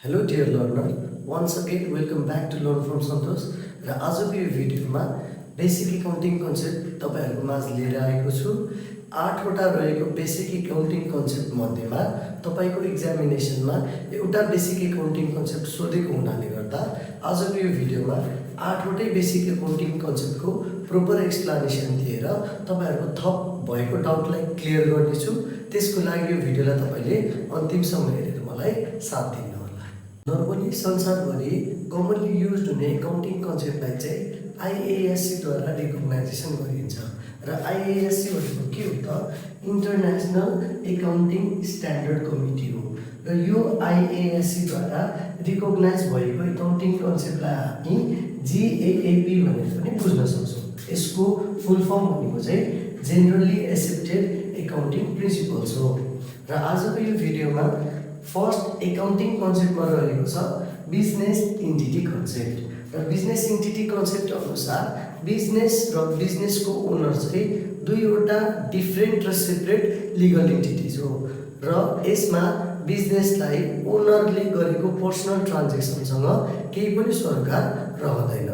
Hello dear learner, once again welcome back to Learn from Santosh र आजको यो भिडियोमा बेसिक एकाउन्टिङ कन्सेप्ट तपाईहरुको माझ लिएर आएको छु। 8 वटा रहेको बेसिक एकाउन्टिङ कन्सेप्ट मध्येमा तपाईको एक्जामिनेसनमा एउटा बेसिक एकाउन्टिङ कन्सेप्ट सोधेको हुनाले गर्दा आजको यो भिडियोमा 8 वटै बेसिक एकाउन्टिङ कन्सेप्टको प्रोपर एक्सप्लेनेसन दिएर तपाईहरुको थप भएको डाउटलाई क्लियर गर्नेछु। त्यसको लागि यो भिडियोलाई तपाईले अन्तिमसम्म हेरेर मलाई साथ दिनु। नर्मली संसारभरि कमनली युज्ड हुने एकाउन्टिङ कन्सेप्टलाई चाहिँ आइएएससी द्वारा रिकग्नाइजेसन गरिन्छ र आइएएससी भनेको के हो त इन्टरनेसनल एकाउन्टिङ स्ट्यान्डर्ड कमिटी हो र यो आइएएससी द्वारा रिकग्नाइज भएको एकाउन्टिङ कन्सेप्टलाई हामी जिएएपी भनेर पनि बुझ्न सक्छौँ। यसको फुल फर्म भनेको चाहिँ जेनरली एक्सेप्टेड एकाउन्टिङ प्रिन्सिपल्स हो र आजको यो भिडियोमा फर्स्ट एकाउन्टिङ कन्सेप्टमा रहेको छ बिजनेस इन्टिटी कन्सेप्ट र बिजनेस इन्टिटी कन्सेप्ट अनुसार बिजनेस र बिजनेसको ओनर चाहिँ दुईवटा डिफ्रेन्ट र सेपरेट लिगल इन्टिटिज हो र यसमा बिजनेसलाई ओनरले गरेको पर्सनल ट्रान्जेक्सनसँग केही पनि सरोकार रहँदैन।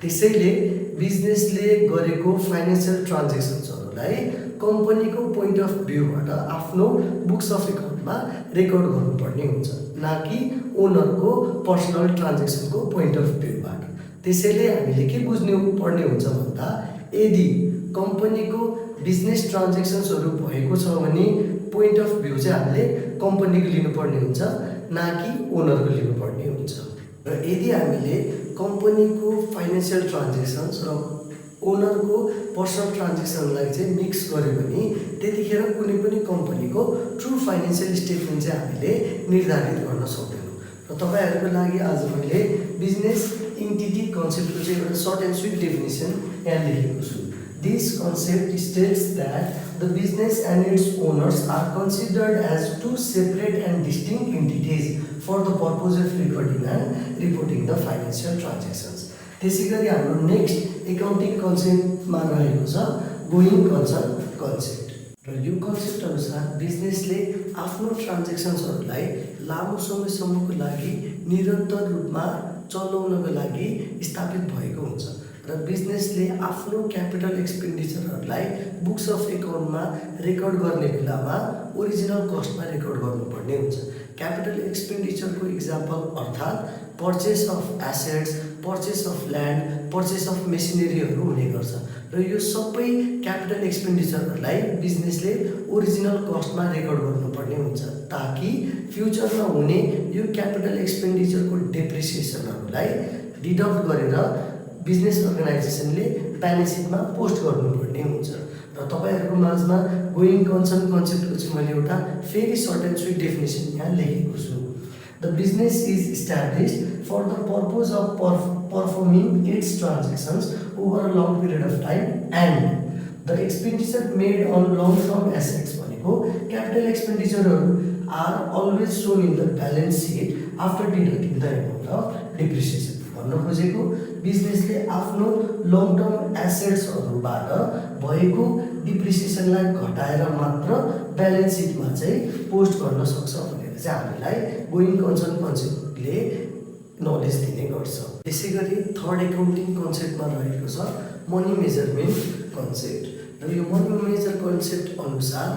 त्यसैले बिजनेसले गरेको फाइनेन्शियल ट्रान्जेक्सन्सहरूलाई कम्पनीको पोइन्ट अफ भ्यूबाट आफ्नो बुक्स अफ एकाउन्टमा रेकर्ड गर्नुपर्ने हुन्छ, न कि ओनरको पर्सनल ट्रान्जेक्सनको पोइन्ट अफ भ्यूबाट। त्यसैले हामीले के बुझ्नु पर्ने हुन्छ भन्दा यदि कम्पनीको बिजनेस ट्रान्जेक्सन्सहरू भएको छ भने पोइन्ट अफ भ्यू चाहिँ हामीले कम्पनीको लिनुपर्ने हुन्छ, न कि ओनरको लिनुपर्ने हुन्छ। र यदि हामीले कम्पनीको फाइनेन्शियल ट्रान्जेक्सन्स र ओनरको पर्सनल ट्रान्जेक्सनलाई चाहिँ मिक्स गर्यो भने त्यतिखेर कुनै पनि कम्पनीको ट्रु फाइनेन्शियल स्टेटमेन्ट चाहिँ हामीले निर्धारित गर्न सक्दैनौँ। र तपाईहरुको लागि आज मैले बिजनेस इन्टिटी कन्सेप्टको चाहिँ एउटा सर्ट एन्ड स्विट डेफिनेसन यहाँ लेखेको छु। This concept states that the business and its owners are considered as two separate and distinct entities for the purpose of recording and reporting the financial transactions. त्यसैगरी हाम्रो next accounting कन्सेप्टमा रहेको छ going concern concept र यो concept अनुसार बिजनेसले आफ्नो ट्रान्जेक्सन्सहरूलाई लामो समयसम्मको लागि निरन्तर रूपमा चलाउनको लागि स्थापित भएको हुन्छ र बिजनेसले आफ्नो क्यापिटल एक्सपेन्डिचरहरूलाई बुक्स अफ एकाउन्टमा रेकर्ड गर्ने बेलामा ओरिजिनल कस्टमा रेकर्ड गर्नुपर्ने हुन्छ। क्यापिटल एक्सपेन्डिचरको इक्जाम्पल अर्थात् purchase of assets, purchase of land, purchase of मेसिनरीहरू हुने गर्छ र यो सबै क्यापिटल एक्सपेन्डिचरहरूलाई बिजनेसले ओरिजिनल कस्टमा रेकर्ड गर्नुपर्ने हुन्छ ताकि फ्युचरमा हुने यो क्यापिटल एक्सपेन्डिचरको डेप्रिसिएसनहरूलाई डिडक्ट गरेर बिजनेस अर्गनाइजेसनले ब्यालेन्स सिटमा पोस्ट गर्नुपर्ने हुन्छ। र तपाईहरुको माझमा गोइङ कन्सर्न कन्सेप्टको चाहिँ मैले एउटा फेरि सर्ट एन्ड स्विट डेफिनेसन यहाँ लेखेको छु। The business is established for the purpose of performing its transactions over a long period of time and the expenditure made on long-term assets भनेको capital expenditure are always shown in the balance sheet after deducting the amount of depreciation। भन्न खोजेको बिजनेसले आफ्नो long term एसेट्सहरूबाट भएको डिप्रिसिएसनलाई घटाएर मात्र balance सिटमा चाहिँ post गर्न सक्छ भनेर चाहिँ हामीलाई गोइङ कन्सर्न कन्सेप्टले नलेज दिने गर्छ। त्यसैगरी थर्ड एकाउन्टिङ कन्सेप्टमा रहेको छ मनी मेजरमेन्ट कन्सेप्ट र यो मनी मेजर कन्सेप्ट अनुसार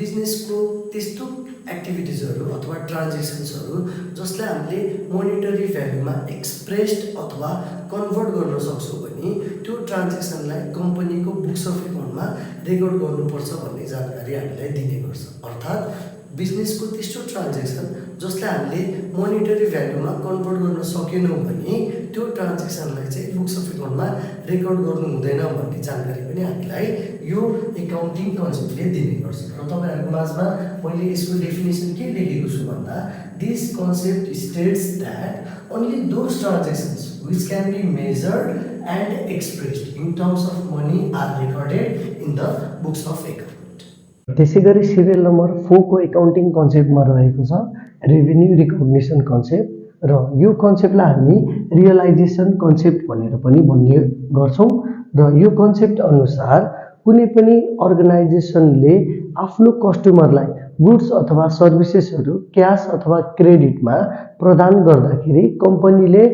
बिजनेसको त्यस्तो एक्टिभिटिजहरू अथवा ट्रान्जेक्सन्सहरू जसलाई हामीले मोनिटरी भ्यालुमा एक्सप्रेस्ड अथवा कन्भर्ट गर्न सक्छौँ भने त्यो ट्रान्जेक्सनलाई कम्पनीको बुक्स अफ एकाउन्टमा रेकर्ड गर्नुपर्छ भन्ने जानकारी हामीलाई दिने गर्छ। अर्थात् बिजनेसको त्यस्तो ट्रान्जेक्सन जसलाई हामीले मोनिटरी भ्यालुमा कन्भर्ट गर्न सकेनौँ भने त्यो ट्रान्जेक्सनलाई चाहिँ बुक्स अफ एकाउन्टमा रेकर्ड गर्नु हुँदैन भन्ने जानकारी पनि हामीलाई यो एकाउन्टिङ कन्सेप्टले दिने गर्छ। र तपाईहरुको माझमा मैले यसको डेफिनेसन के लेखेको छु भन्दा this concept states that only those transactions which can be measured and expressed in terms of money are recorded in the books of account। त्यसैगरी सिरियल नम्बर 4 को एकाउन्टिङ कन्सेप्टमा रहेको छ रेभेन्यू रिकग्निसन कन्सेप्ट र यो कन्सेप्टलाई हामी रियलाइजेसन कन्सेप्ट भनेर पनि भन्ने गर्छौं र यो कन्सेप्ट अनुसार कुनै पनि अर्गनाइजेसनले आफ्नो कस्टमरलाई गुड्स अथवा सर्भिसेसहरू क्याश अथवा क्रेडिटमा प्रदान गर्दाखेरि कम्पनीले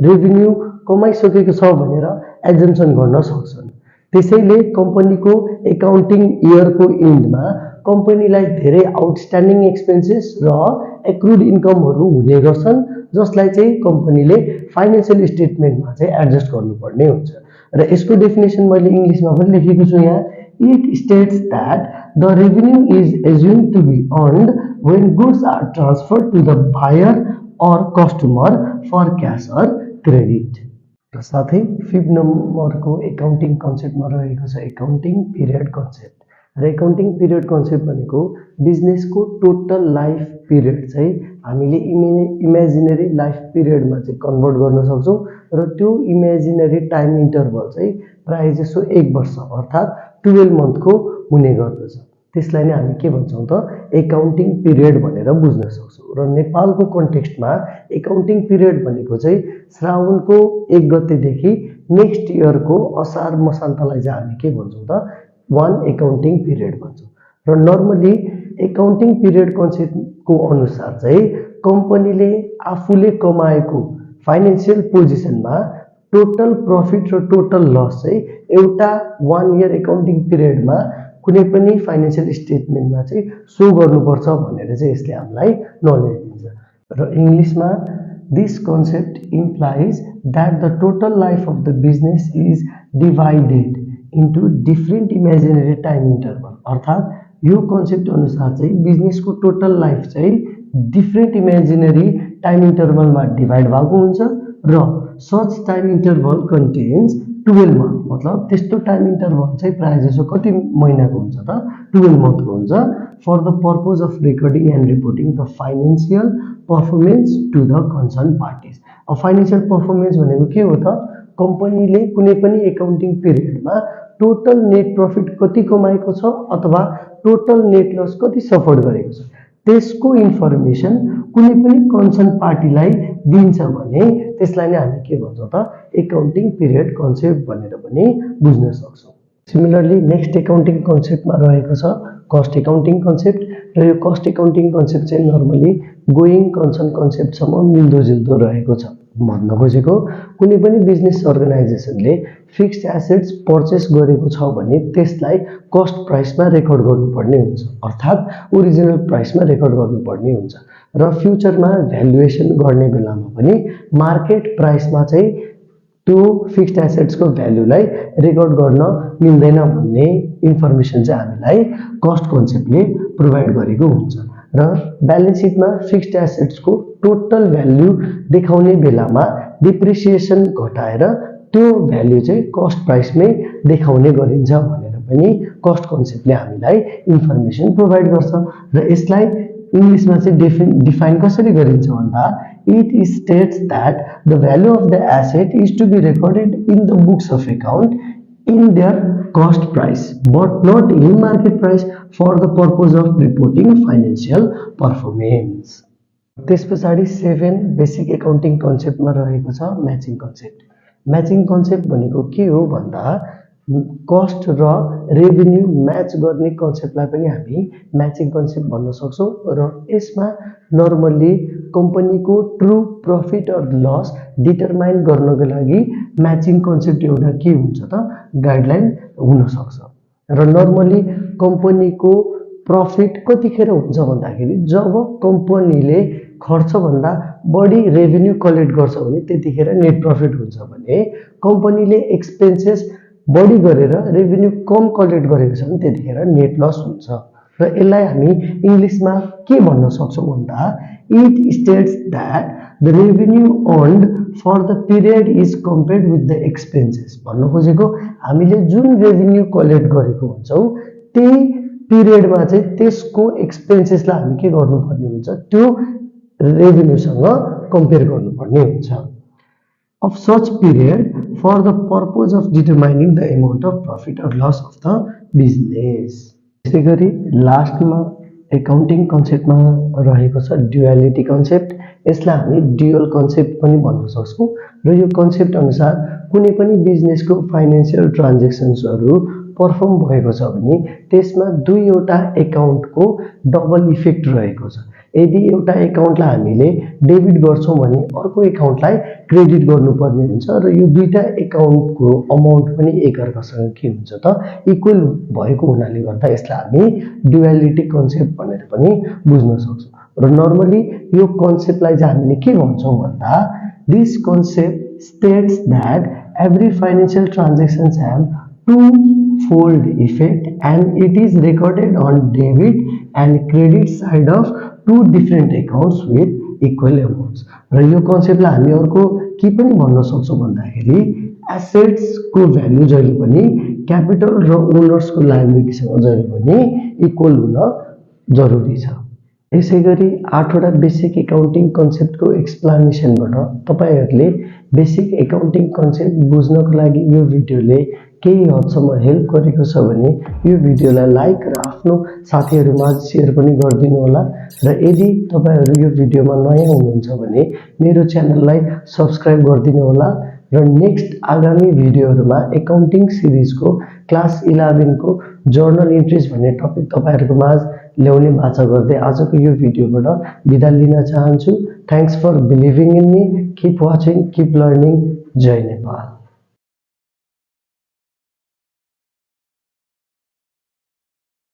रेभिन्यू कमाइसकेको छ भनेर एजम्सन गर्न सक्छन्। त्यसैले कम्पनीको एकाउन्टिङ इयरको इन्डमा कम्पनीलाई धेरै आउटस्ट्यान्डिङ एक्सपेन्सेस र एक्रुड इन्कमहरू हुने गर्छन्, जसलाई चाहिँ कम्पनीले फाइनेन्शियल स्टेटमेन्टमा चाहिँ एडजस्ट गर्नुपर्ने हुन्छ। र यसको डेफिनेसन मैले इङ्ग्लिसमा पनि लेखेको छु यहाँ। It states that the revenue is assumed to be earned when goods are transferred to the buyer or customer for cash or credit। र साथै 5 नम्बरको एकाउन्टिङ कन्सेप्टमा रहेको छ एकाउन्टिङ पिरियड कन्सेप्ट। र एकाउन्टिङ पिरियड कन्सेप्ट भनेको बिजनेसको टोटल लाइफ पिरियड चाहिँ हामीले इमेजिनरी लाइफ पिरियडमा चाहिँ कन्भर्ट गर्न सक्छौँ र त्यो इमेजिनरी टाइम इन्टरभल चाहिँ प्रायः जसो 1 वर्ष अर्थात् 12 मन्थको हुने गर्दछ। त्यसलाई नै हामी के भन्छौँ त एकाउन्टिङ पिरियड भनेर बुझ्न सक्छौँ। र नेपालको कन्टेक्स्टमा एकाउन्टिङ पिरियड भनेको चाहिँ श्रावणको 1 गतेदेखि नेक्स्ट इयरको असार मसान्तलाई चाहिँ हामी के भन्छौँ त 1 एकाउन्टिङ पिरियड भन्छौँ। र नर्मली एकाउन्टिङ पिरियड कन्सेप्टको अनुसार चाहिँ कम्पनीले आफूले कमाएको फाइनेन्शियल पोजिसनमा टोटल प्रफिट र टोटल लस चाहिँ एउटा 1 इयर एकाउन्टिङ पिरियडमा कुनै पनि फाइनेन्शियल स्टेटमेन्टमा चाहिँ सो गर्नुपर्छ भनेर चाहिँ यसले हामीलाई नलेज दिन्छ। र इङ्ग्लिसमा this concept implies that the total life of the business is divided into different imaginary time interval. अर्थात् यो कन्सेप्ट अनुसार चाहिँ बिजनेसको टोटल लाइफ चाहिँ डिफ्रेन्ट इमेजिनरी टाइम इन्टरभलमा डिभाइड भएको हुन्छ र such time interval contents 12 month. मतलब त्यस्तो टाइम इन्टरभल चाहिँ प्रायः जसो कति महिनाको हुन्छ त 12 मन्थको हुन्छ for the purpose of recording and reporting the financial performance to the concern parties. अब फाइनेन्शियल पर्फर्मेन्स भनेको के हो त कम्पनीले कुनै पनि एकाउन्टिङ पिरियडमा टोटल नेट प्रफिट कति कमाएको छ अथवा टोटल नेट लस कति सफर गरेको छ त्यसको इन्फर्मेसन कुनै पनि कन्सर्न पार्टीलाई दिन्छ भने त्यसलाई नै हामी के भन्छौँ त एकाउन्टिङ पिरियड कन्सेप्ट भनेर पनि बुझ्न सक्छौँ। सिमिलरली नेक्स्ट एकाउन्टिङ कन्सेप्टमा रहेको छ कस्ट एकाउन्टिङ कन्सेप्ट। र यो कस्ट एकाउन्टिङ कन्सेप्ट चाहिँ नर्मली गोइङ कन्सर्न कन्सेप्टसम्म मिल्दोजुल्दो रहेको छ। भन्न खोजेको कुनै पनि बिजनेस अर्गनाइजेसनले फिक्स्ड एसेट्स पर्चेस गरेको छ भने त्यसलाई कस्ट प्राइसमा रेकर्ड गर्नुपर्ने हुन्छ, अर्थात् ओरिजिनल प्राइसमा रेकर्ड गर्नुपर्ने हुन्छ। र फ्युचरमा भ्यालुएसन गर्ने बेलामा पनि मार्केट प्राइसमा चाहिँ त्यो फिक्स्ड एसेट्सको भ्यालुलाई रेकर्ड गर्न मिल्दैन भन्ने इन्फर्मेसन चाहिँ हामीलाई कस्ट कन्सेप्टले प्रोभाइड गरेको हुन्छ। र ब्यालेन्स सिटमा फिक्स्ड एसेट्सको टोटल भ्यालु देखाउने बेलामा डिप्रिसिएसन घटाएर त्यो भ्यालु चाहिँ कस्ट प्राइसमै देखाउने गरिन्छ भनेर पनि कस्ट कन्सेप्टले हामीलाई इन्फर्मेसन प्रोभाइड गर्छ। र यसलाई इङ्ग्लिसमा चाहिँ डिफाइन कसरी गरिन्छ भन्दा it states that the value of the asset is to be recorded in the books of account in their cost price but not in market price for the purpose of reporting financial performance। त्यस पछाडि 7 basic accounting कन्सेप्टमा रहेको छ matching concept. Matching concept भनेको के हो भन्दा cost र revenue match गर्ने कन्सेप्टलाई पनि हामी म्याचिङ कन्सेप्ट भन्न सक्छौँ। र यसमा नर्मल्ली कम्पनीको true profit or loss determine गर्नको लागि म्याचिङ कन्सेप्ट एउटा के हुन्छ त गाइडलाइन हुनसक्छ। र नर्मली कम्पनीको प्रफिट कतिखेर हुन्छ भन्दाखेरि जब कम्पनीले खर्चभन्दा बढी रेभिन्यू कलेक्ट गर्छ भने त्यतिखेर नेट प्रफिट हुन्छ भने कम्पनीले एक्सपेन्सेस बढी गरेर रेभिन्यू कम कलेक्ट गरेको छ भने त्यतिखेर नेट लस हुन्छ। र यसलाई हामी इङ्ग्लिसमा के भन्न सक्छौँ भन्दा it states that the revenue earned for the period is compared with the expenses. भन्नु खोजेको हामीले जुन रेभिन्यू कलेक्ट गरेको हुन्छौँ त्यही पिरियडमा चाहिँ त्यसको एक्सपेन्सेसलाई हामी के गर्नुपर्ने हुन्छ त्यो रेभिन्यूसँग कम्पेयर गर्नुपर्ने हुन्छ। of such period for the purpose of determining the amount of profit or loss of the business। त्यसै गरी लास्टमा एकाउन्टिङ कन्सेप्टमा रहेको छ ड्युअलिटी कन्सेप्ट। यसलाई हामी ड्युअल कन्सेप्ट पनि भन्न सक्छौँ। र यो कन्सेप्ट अनुसार कुनै पनि बिजनेसको फाइनेन्शियल ट्रान्जेक्सन्सहरू पर्फर्म भएको छ भने त्यसमा दुईवटा एकाउन्टको डबल इफेक्ट रहेको छ। यदि एउटा एकाउन्टलाई हामीले डेबिट गर्छौं भने अर्को एकाउन्टलाई क्रेडिट गर्नुपर्ने हुन्छ र यो दुईटा एकाउन्टको अमाउन्ट पनि एकअर्कासँग के हुन्छ त इक्वल भएको हुनाले गर्दा यसलाई हामी डुअलिटी कन्सेप्ट भनेर पनि बुझ्न सक्छौं। र नर्मली यो कन्सेप्टलाई चाहिँ हामीले के भन्छौं भन्दा this concept states that every financial transactions have two-fold effect and it is recorded on debit and credit side of two different accounts with equal amounts। र यो कन्सेप्टलाई हामी अर्को के पनि भन्न सक्छौं भन्दाखेरि एसेट्स को भ्यालु जहिले पनि क्यापिटल र ओनर्स को लायबिलिटीसँग जहिले पनि इक्वल हुन जरुरी छ। यसैगरी 8 वटा बेसिक एकाउन्टिङ कन्सेप्टको एक्सप्लेनेसनबाट तपाईहरुले बेसिक एकाउन्टिङ कन्सेप्ट बुझ्नको लागि यो भिडियोले केही हदसम्म हेल्प गरेको छ भने यो भिडियोलाई लाइक र आफ्नो साथीहरुमा शेयर पनि गरिदिनु होला। र यदि तपाईहरु यो भिडियोमा नयाँ हुनुहुन्छ भने मेरो च्यानललाई सब्स्क्राइब गरिदिनु होला र नेक्स्ट आगामी भिडियोहरुमा एकाउन्टिङ सिरिजको क्लास 11 को जर्नल इन्ट्रिज भन्ने टपिक तपाईहरुको माझ ल्याउने बाचा गर्दै आजको यो भिडियोबाट बिदा लिन चाहन्छु। Thanks for believing in me, keep watching, keep learning. जय नेपाल।